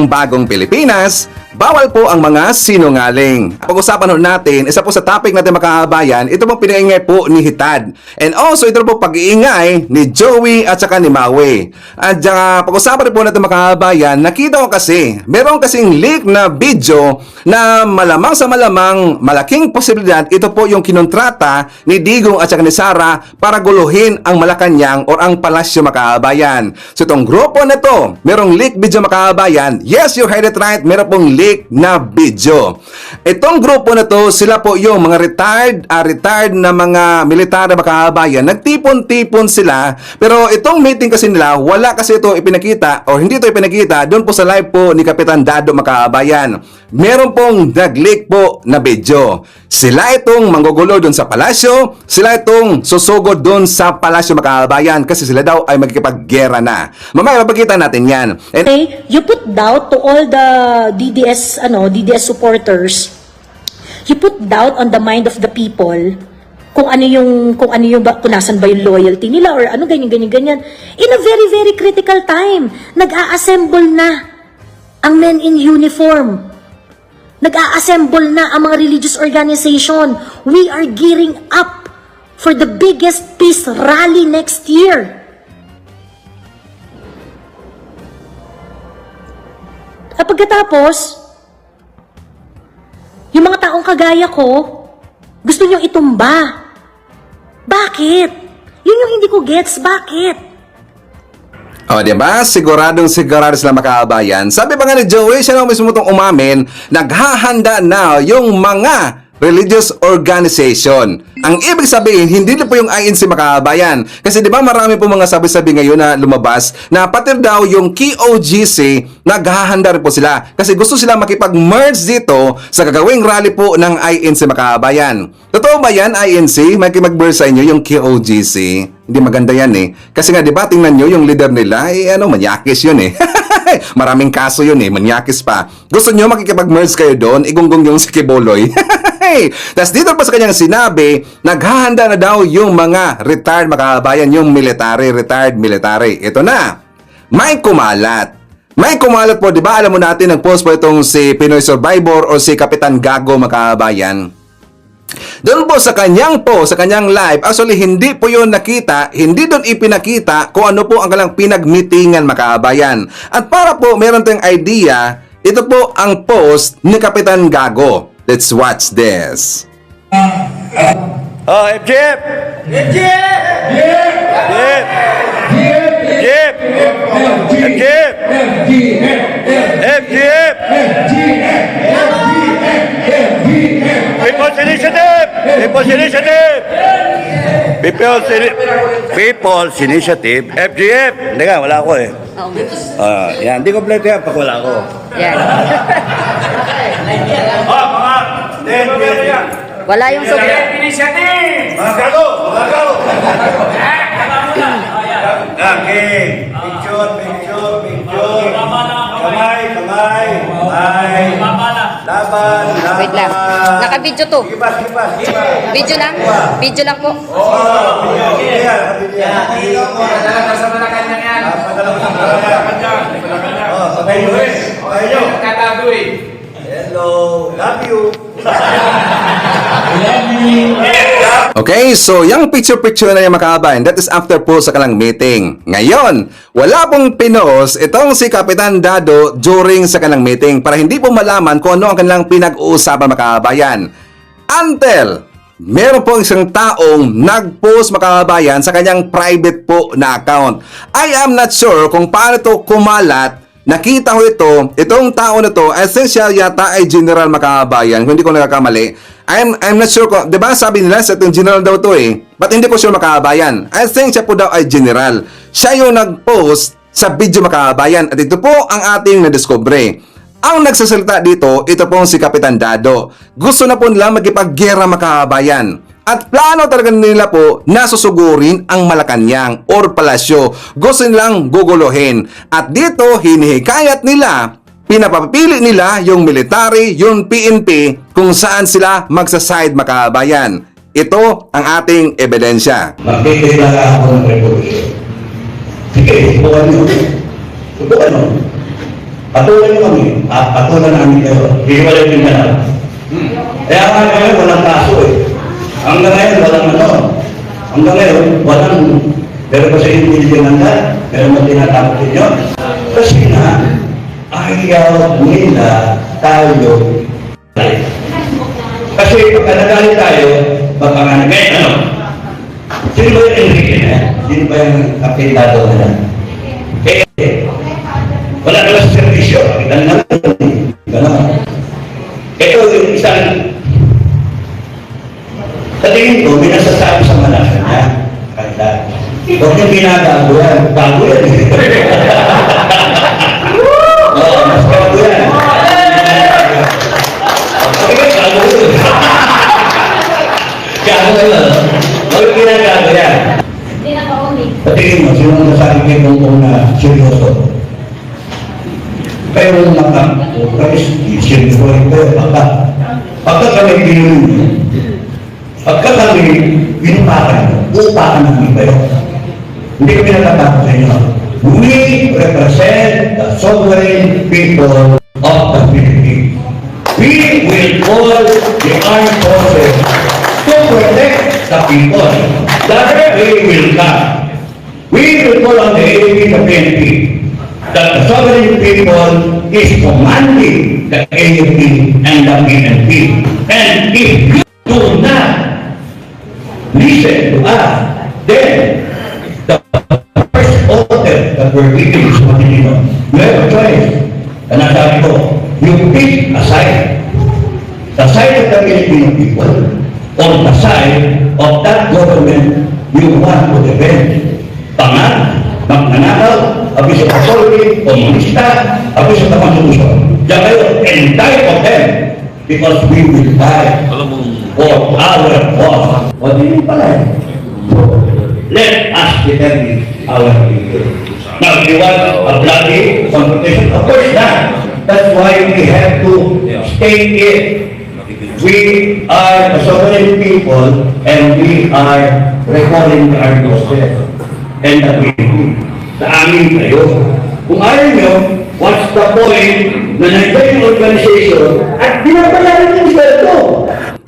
Bagong Pilipinas, bawal po ang mga sinungaling. Pag-usapan natin, isa po sa topic natin makakabayan, ito pong pinaingay po ni Hitad. And also, ito po pag-iingay ni Joey at saka ni Maui. At pag-usapan po natin makakabayan, nakita ko kasi, meron kasing leak na video na malamang sa malamang malaking posibilidad, ito po yung kinontrata ni Digong at saka ni Sara para guluhin ang Malacanang or ang Palasyo makakabayan. So itong grupo na to, merong leak video makakabayan. Yes, you heard it right. Meron pong leak na video. Itong grupo na to, sila po yung mga retired na mga militar na makakabayan. Nagtipon-tipon sila. Pero itong meeting kasi nila, wala kasi ito ipinakita o hindi ito ipinakita doon po sa live po ni Kapitan Dado makakabayan. Meron pong nag-leak po na video. Sila itong manggugulo doon sa palasyo. Sila itong susugod doon sa palasyo makakabayan kasi sila daw ay magkikipaggera na. Mamaya mapakita natin yan. And Okay, you put doubt to all the DDS supporters. You put doubt on the mind of the people kung nasan ba yung loyalty nila or ano ganyan. In a very very critical time, nag-a-assemble na ang men in uniform. Nag-a-assemble na ang mga religious organization. We are gearing up for the biggest peace rally next year. At pagkatapos, yung mga taong kagaya ko, gusto nyo itumba. Bakit? Yun yung hindi ko gets. Bakit? o, diba? Siguradong sigurado sila makakabayan. Sabi pa nga ni Joey, siya na mismo itong umamin, naghahanda na yung mga religious organization. Ang ibig sabihin, hindi na po yung INC makakabayan. Kasi di ba marami po mga sabi-sabi ngayon na lumabas na pati daw yung KOGC, naghahanda rin po sila. Kasi gusto sila makipag-merge dito sa gagawing rally po ng INC makakabayan. Totoo ba yan, INC? Makipag-merge sa inyo yung KOGC? Hindi maganda yan eh. Kasi nga, di ba, tingnan nyo yung leader nila, manyakis yun eh. Maraming kaso yun eh, manyakis pa. Gusto nyo makikipag-merge kayo doon, igunggong yung si Kiboloy. Tapos dito pa sa kanyang sinabi, naghahanda na daw yung mga retired makakabayan, yung retired military. Ito na, may kumalat. May kumalat po, di ba? Alam mo natin, nag-post po itong si Pinoy Survivor o si Kapitan Gago makakabayan. Doon po sa kanyang live, actually hindi po yun nakita, hindi doon ipinakita kung ano po ang kanilang pinag-meetingan makakabayan. At para po meron tayong idea, ito po ang post ni Kapitan Gago. Let's watch this. Oh, FGF! FGF! FGF! FGF! FGF! People's Initiative! People's Initiative! People's Initiative! FGF! Hindi nga, wala ako eh. Yan, hindi kompleto yan pag wala ako. Yan. Wala yung sobrang. Initiative! Mga gago! Okay. Picture. Kamay. Laban. Wait lang. Naka-video to. Sige pa. Video lang? Video lang po. Sa Malacanang yan. Katago eh. Hello. Love you. Okay, so yung picture na yung makakabayan, that is after po sa kalang meeting. Ngayon, wala pong pinos itong si Kapitan Dado during sa kalang meeting para hindi po malaman kung ano ang kanilang pinag-uusapan makakabayan. Until meron po isang taong nag-post makakabayan sa kanyang private po na account. I am not sure kung paano to kumalat. Nakita ko itong tao na to, essential yata ay general makakabayan, kung hindi ko nakakamali. I'm not sure kung, di ba sabi nila sa itong general daw to eh, but hindi ko sure makakabayan. I think siya po daw ay general. Siya yung nag-post sa video makakabayan at ito po ang ating nadiscovery. Ang nagsasalita dito, ito po si Kapitan Dado. Gusto na po nila magkipaggera makakabayan. At plano talaga nila po na susugurin ang Malacanang or Palasyo. Gusto nilang guguluhin. At dito, hinihikayat nila, pinapapili nila yung military, yung PNP, kung saan sila magsaside makakabayan. Ito ang ating ebidensya. Magkikilala ako ng revolution. Sige, subukan nyo. Patulan niyo kami. Patulan namin kayo. Hiwalay din ka lang. Kaya nga ngayon, walang kaso eh. Hanggang ngayon, walang ano. Hanggang ngayon, walang... Pero kasi hindi din handa. Pero mo tinatapos ninyo. Kasi na, ayaw nila tayo. Kasi pagka nagalit tayo, baka nga nagalit, ano? Sino ba yung Enrique na? Sino ba yung kapitado na yan? Wala naman sa servisyo. Kita na natin. Gano'n. Ito yung isang... Sa tingin ko, may nasasabi sa malasan niya. Kaya, huwag niyong ginagago yan. Bago yan. Oo, mas bago yan. Okay, bago yun. Gago yun. Huwag ginagago yan. Sa tingin mo, sino ang nasabi kay Bongbong na seryoso? Pero matang, kasi seryoso ito, pagka kami pinunin, pagka kami pinupakan, upakan namin kayo. Hindi kami natatakot sa inyo. We represent the sovereign people of the Philippines. We will call the armed forces to protect the people. That way will come. We will call on the AFP, the PNP, that the sovereign people is commanding the AFP and the PNP. And if you do not listen to us, then the first order that we're giving is Manila. You have a choice. And as I go, you pick a side. The side of the Filipino people or the side of that government you want to defend. Pangat, magnanakaw, abis sa pasolvi, komunista, abis sa konstitusyon. Diyan kayo, and die of them because we will die for our cause. O di pala eh. Let us determine our future. Now, if you want a bloody confrontation, of course not. That's why we have to stay in. We are a sovereign people and we are recalling our justice. And that we do. Sa amin kayo. Kung ayaw nyo, what's the point na nandiyan yung organization at binabayaran yung sweldo?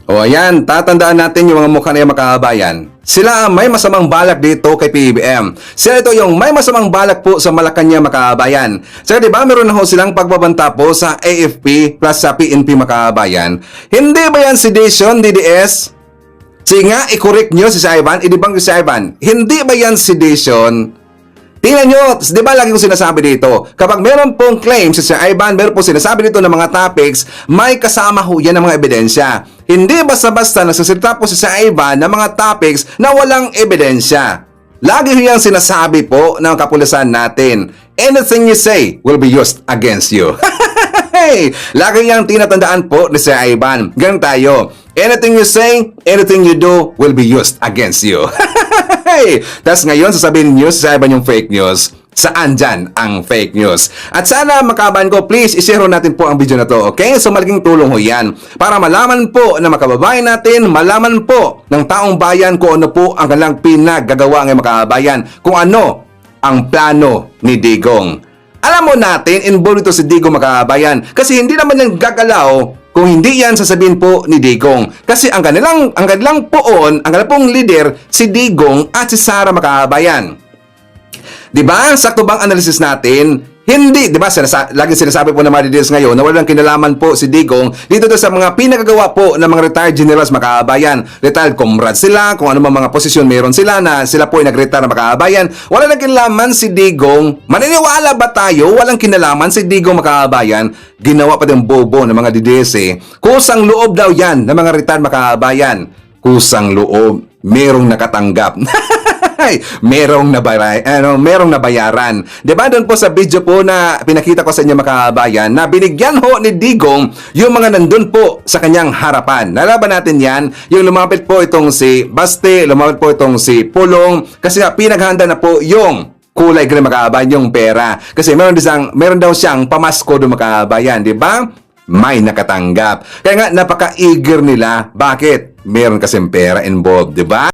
O ayan, tatandaan natin yung mga mukha na yung makabayan. Sila ang may masamang balak dito kay PBBM. Sila ito yung may masamang balak po sa Malacanang makabayan. So diba meron na ho silang pagbabanta po sa AFP plus sa PNP makabayan. Hindi ba yan sedation, DDS? Sige nga, i-correct nyo si Ivan, i-debunk nyo si Ivan. Hindi ba yan sedation? Tingnan nyo, di ba lagi ko sinasabi dito, kapag meron pong claim si Ivan, meron po sinasabi dito ng mga topics, may kasama ho yan ng mga ebidensya. Hindi basta-basta nagsasalita po si Ivan ng mga topics na walang ebidensya. Lagi ho yan sinasabi po ng kapulisan natin. Anything you say will be used against you. Hey, lagi niyang tinatandaan po ni Sir Ivan. Ganun tayo. Anything you say, anything you do will be used against you. Hey, tas ngayon sasabihin niyo si Sir Ivan yung fake news. Saan dyan ang fake news? At sana makaban ko, please, ishare natin po ang video na to, okay? So malaking tulong ho yan. Para malaman po na makababayan natin, malaman po ng taong bayan kung ano po ang kanilang pinaggagawa ng makabayan. Kung ano ang plano ni Digong. Alam mo natin, involved ito si Digong makabayan. Kasi hindi naman yan gagalaw kung hindi yan sasabihin po ni Digong. Kasi ang kanilang poon, ang kanilang pong leader, si Digong at si Sara makabayan. Diba? Sakto bang analysis natin? Hindi, di ba? Laging sinasabi po ng mga leaders ngayon na walang kinalaman po si Digong dito sa mga pinagagawa po ng mga retired generals makabayan. Retired comrades sila, kung ano mga posisyon meron sila na sila po ay nag-retire na makabayan. Wala nang kinalaman si Digong. Maniniwala ba tayo walang kinalaman si Digong makabayan? Ginawa pa din bobo ng mga DDS eh. Kusang loob daw yan ng mga retired makabayan. Kusang loob, merong nakatanggap. merong nabayaran. Diba doon po sa video po na pinakita ko sa inyo makabayan na binigyan ho ni Digong yung mga nandun po sa kanyang harapan. Nalaban natin yan, yung lumapit po itong si Baste, lumapit po itong si Pulong, kasi pinaghanda na po yung kulay green makabayan, yung pera. Kasi meron daw siyang pamasko doon makabayan, di ba? May nakatanggap. Kaya nga napaka-eager nila. Bakit? Meron kasing pera involved, di ba?